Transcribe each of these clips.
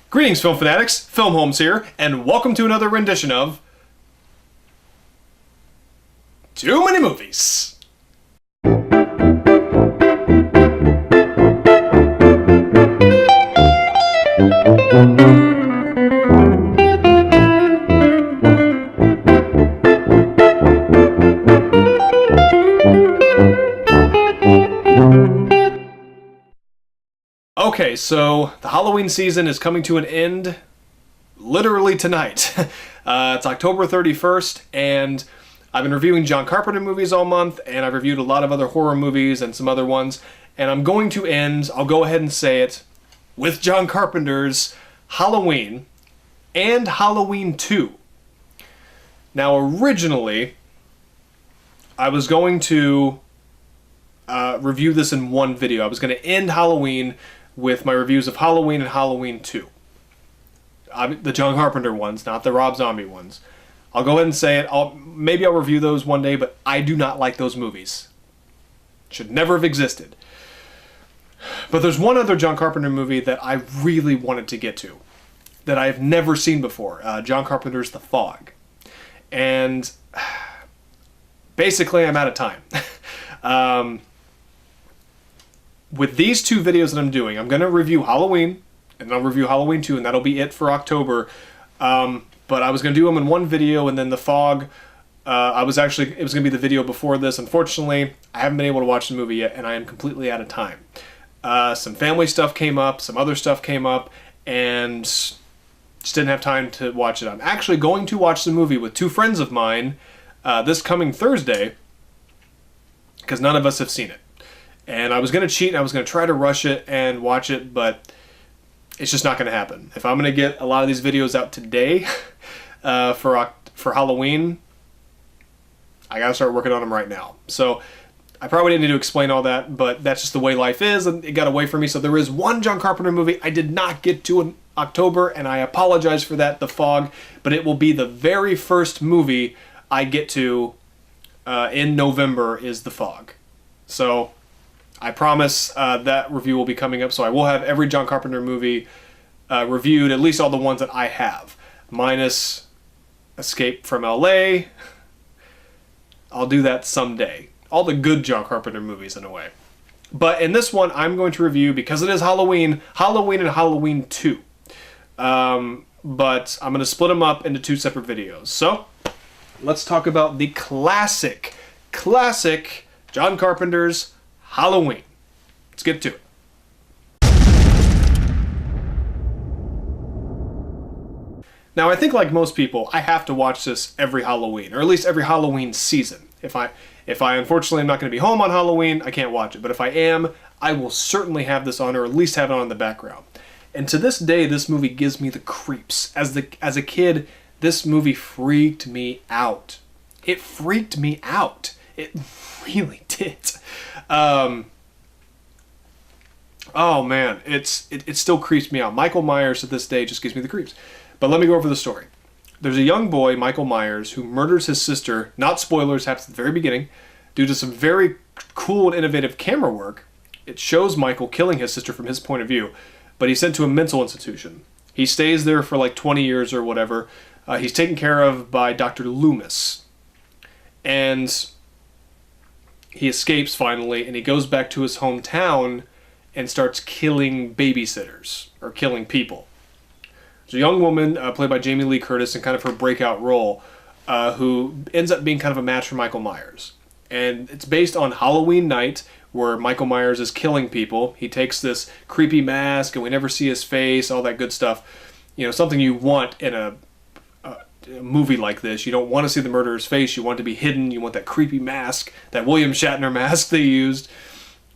Greetings, film fanatics. Filmholmes here, and welcome to another rendition of Too Many Movies. Okay, so the Halloween season is coming to an end literally tonight. It's October 31st, and I've been reviewing John Carpenter movies all month, and I've reviewed a lot of other horror movies and some other ones, and I'm going to end, I'll go ahead and say it, with John Carpenter's Halloween and Halloween 2. Now, originally, I was going to review this in one video. I was going to end Halloween with my reviews of Halloween and Halloween 2. The John Carpenter ones, not the Rob Zombie ones. I'll go ahead and say it. Maybe I'll review those one day, but I do not like those movies. Should never have existed. But there's one other John Carpenter movie that I really wanted to get to, that I've never seen before. John Carpenter's The Fog. And basically, I'm out of time. With these two videos that I'm doing, I'm going to review Halloween, and I'll review Halloween 2, and that'll be it for October. But I was going to do them in one video, and then The Fog, it was going to be the video before this. Unfortunately, I haven't been able to watch the movie yet, and I am completely out of time. Some family stuff came up, some other stuff came up, and just didn't have time to watch it. I'm actually going to watch the movie with two friends of mine this coming Thursday, because none of us have seen it. And I was going to cheat, and I was going to try to rush it and watch it, but it's just not going to happen. If I'm going to get a lot of these videos out today for Halloween, I got to start working on them right now. So I probably didn't need to explain all that, but that's just the way life is, and it got away from me. So there is one John Carpenter movie I did not get to in October, and I apologize for that, The Fog, but it will be the very first movie I get to in November is The Fog. So I promise that review will be coming up, so I will have every John Carpenter movie reviewed, at least all the ones that I have, minus Escape from LA. I'll do that someday. All the good John Carpenter movies, in a way. But in this one, I'm going to review, because it is Halloween and Halloween 2. But I'm going to split them up into two separate videos. So, let's talk about the classic John Carpenter's Halloween. Let's get to it. Now, I think like most people, I have to watch this every Halloween, or at least every Halloween season. If I unfortunately am not going to be home on Halloween, I can't watch it. But if I am, I will certainly have this on, or at least have it on in the background. And to this day, this movie gives me the creeps. As a kid, this movie freaked me out. It freaked me out. It really did. Oh man, it still creeps me out. Michael Myers to this day just gives me the creeps. But let me go over the story. There's a young boy, Michael Myers, who murders his sister. Not spoilers, happens at the very beginning. Due to some very cool and innovative camera work, it shows Michael killing his sister from his point of view. But he's sent to a mental institution. He stays there for like 20 years or whatever. He's taken care of by Dr. Loomis. And he escapes finally, and he goes back to his hometown and starts killing babysitters, or killing people. There's a young woman, played by Jamie Lee Curtis in kind of her breakout role, who ends up being kind of a match for Michael Myers. And it's based on Halloween night, where Michael Myers is killing people. He takes this creepy mask, and we never see his face, all that good stuff. You know, something you want in a movie like this. You don't want to see the murderer's face. You want it to be hidden. You want that creepy mask, that William Shatner mask they used.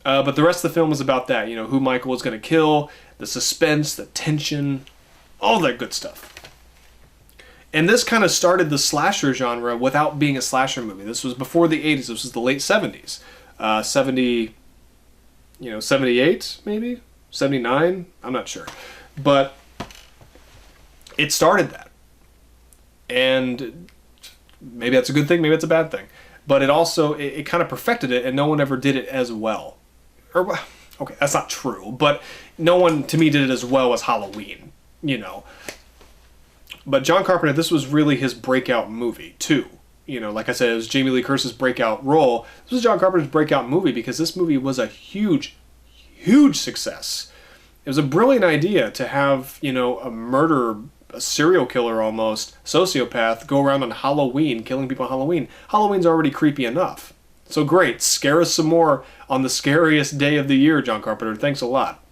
But the rest of the film is about that. You know, who Michael is going to kill, the suspense, the tension, all that good stuff. And this kind of started the slasher genre without being a slasher movie. This was before the 80s. This was the late 70s. 78 maybe? 79? I'm not sure. But it started that. And maybe that's a good thing, maybe it's a bad thing. But it also, it kind of perfected it, and no one ever did it as well. Or, okay, that's not true, but no one, to me, did it as well as Halloween. you know. But John Carpenter, this was really his breakout movie, too. You know, like I said, it was Jamie Lee Curtis's breakout role. This was John Carpenter's breakout movie because this movie was a huge, huge success. It was a brilliant idea to have, you know, a serial killer almost, sociopath, go around on Halloween, killing people on Halloween. Halloween's already creepy enough. So great, scare us some more on the scariest day of the year, John Carpenter. Thanks a lot.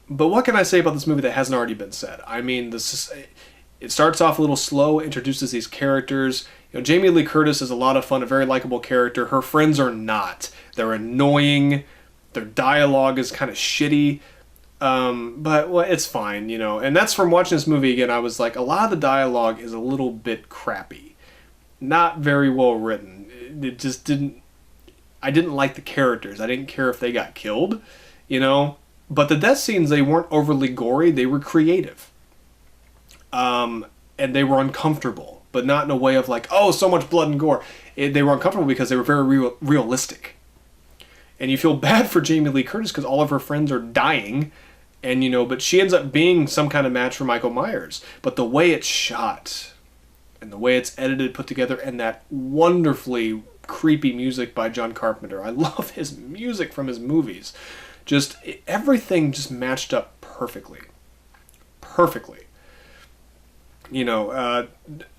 But what can I say about this movie that hasn't already been said? I mean, it starts off a little slow, introduces these characters. You know, Jamie Lee Curtis is a lot of fun, a very likable character. Her friends are not. They're annoying. Their dialogue is kind of shitty. But well, it's fine, you know. And that's from watching this movie again. I was like, a lot of the dialogue is a little bit crappy. Not very well written. It just didn't... I didn't like the characters. I didn't care if they got killed, you know. But the death scenes, they weren't overly gory. They were creative. And they were uncomfortable. But not in a way of like, oh, so much blood and gore. They were uncomfortable because they were very realistic. And you feel bad for Jamie Lee Curtis because all of her friends are dying. And, you know, but she ends up being some kind of match for Michael Myers. But the way it's shot, and the way it's edited, put together, and that wonderfully creepy music by John Carpenter. I love his music from his movies. Just, everything just matched up perfectly. Perfectly. You know,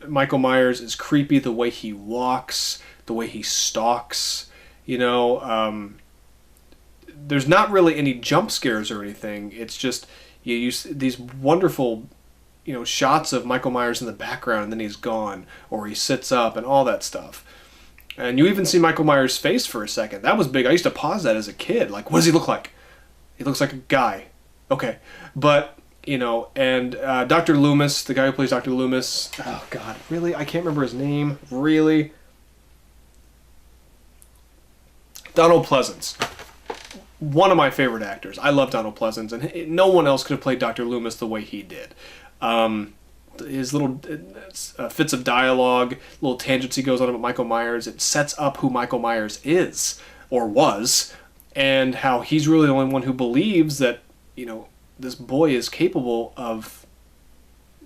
Michael Myers is creepy the way he walks, the way he stalks, you know, there's not really any jump scares or anything. It's just you use these wonderful, you know, shots of Michael Myers in the background and then he's gone, or he sits up and all that stuff. And you even see Michael Myers' face for a second. That was big. I used to pause that as a kid. Like, what does he look like? He looks like a guy. Okay. But, you know, and Dr. Loomis, the guy who plays Dr. Loomis, oh God, really? I can't remember his name. Really? Donald Pleasence. One of my favorite actors. I love Donald Pleasence, and no one else could have played Dr. Loomis the way he did. His little fits of dialogue, little tangents he goes on about Michael Myers, it sets up who Michael Myers is, or was, and how he's really the only one who believes that, you know, this boy is capable of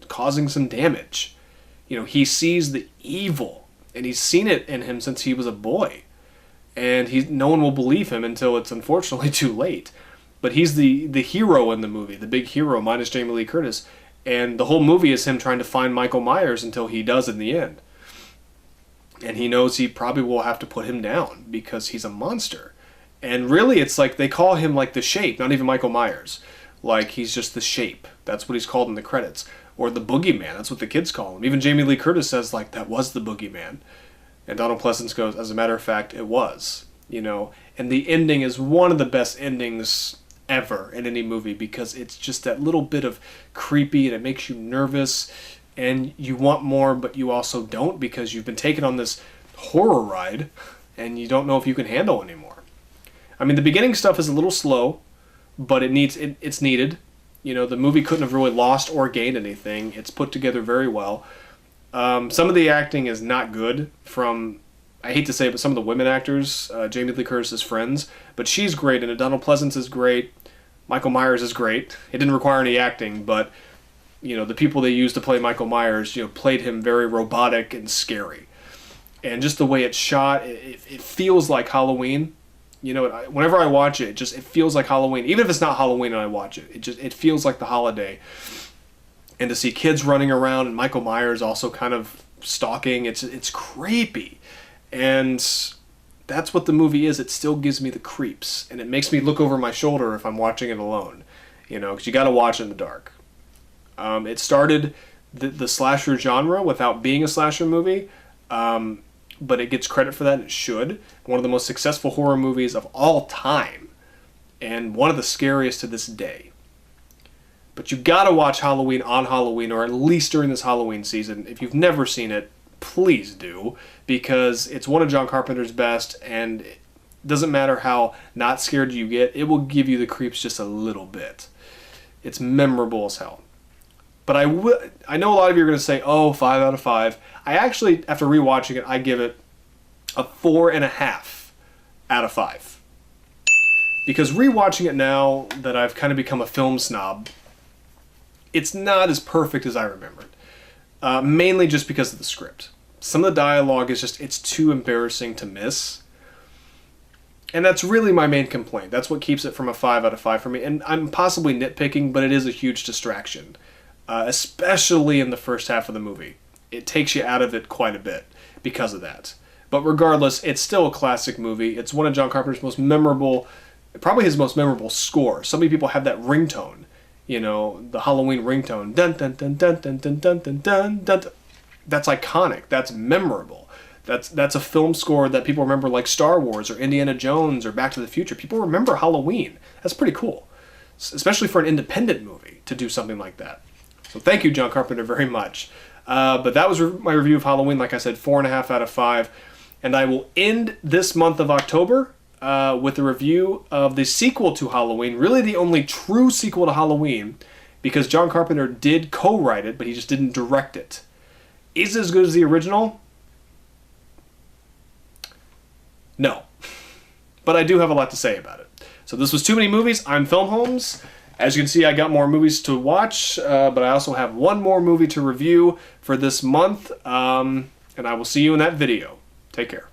causing some damage. You know, he sees the evil, and he's seen it in him since he was a boy. And no one will believe him until it's unfortunately too late. But he's the hero in the movie, the big hero, minus Jamie Lee Curtis. And the whole movie is him trying to find Michael Myers until he does in the end. And he knows he probably will have to put him down because he's a monster. And really, it's like they call him like the Shape, not even Michael Myers. Like, he's just the Shape. That's what he's called in the credits. Or the Boogeyman, that's what the kids call him. Even Jamie Lee Curtis says, like, that was the Boogeyman. And Donald Pleasence goes, as a matter of fact, it was, you know. And the ending is one of the best endings ever in any movie because it's just that little bit of creepy and it makes you nervous and you want more, but you also don't because you've been taken on this horror ride and you don't know if you can handle anymore. I mean, the beginning stuff is a little slow, but it's needed. You know, the movie couldn't have really lost or gained anything. It's put together very well. Some of the acting is not good from, I hate to say it, but some of the women actors, Jamie Lee Curtis's friends, but she's great in it. Donald Pleasence is great. Michael Myers is great. It didn't require any acting, but, you know, the people they used to play Michael Myers, you know, played him very robotic and scary. And just the way it's shot, it feels like Halloween. You know, whenever I watch it, it feels like Halloween. Even if it's not Halloween and I watch it, it feels like the holiday. And to see kids running around and Michael Myers also kind of stalking, it's creepy. And that's what the movie is. It still gives me the creeps. And it makes me look over my shoulder if I'm watching it alone. You know, because you got to watch it in the dark. It started the slasher genre without being a slasher movie. But it gets credit for that, and it should. One of the most successful horror movies of all time. And one of the scariest to this day. But you gotta watch Halloween on Halloween, or at least during this Halloween season. If you've never seen it, please do, because it's one of John Carpenter's best, and it doesn't matter how not scared you get, it will give you the creeps just a little bit. It's memorable as hell. But I know a lot of you are going to say, oh, 5 out of 5. I actually, after rewatching it, I give it a 4.5 out of 5. Because rewatching it now that I've kind of become a film snob, it's not as perfect as I remembered. Mainly just because of the script. Some of the dialogue is just, it's too embarrassing to miss. And that's really my main complaint. That's what keeps it from a 5 out of 5 for me. And I'm possibly nitpicking, but it is a huge distraction. Especially in the first half of the movie. It takes you out of it quite a bit because of that. But regardless, it's still a classic movie. It's one of John Carpenter's most memorable, probably his most memorable score. So many people have that ringtone. You know, the Halloween ringtone. Dun dun dun dun dun dun dun dun dun dun. That's iconic. That's memorable. That's a film score that people remember, like Star Wars or Indiana Jones or Back to the Future. People remember Halloween. That's pretty cool, especially for an independent movie to do something like that. So thank you, John Carpenter, very much. But that was my review of Halloween. Like I said, 4.5 out of 5. And I will end this month of October with a review of the sequel to Halloween, really the only true sequel to Halloween, because John Carpenter did co-write it, but he just didn't direct it. Is it as good as the original? No. But I do have a lot to say about it. So this was Too Many Movies. I'm Filmholmes. As you can see, I got more movies to watch, but I also have one more movie to review for this month, and I will see you in that video. Take care.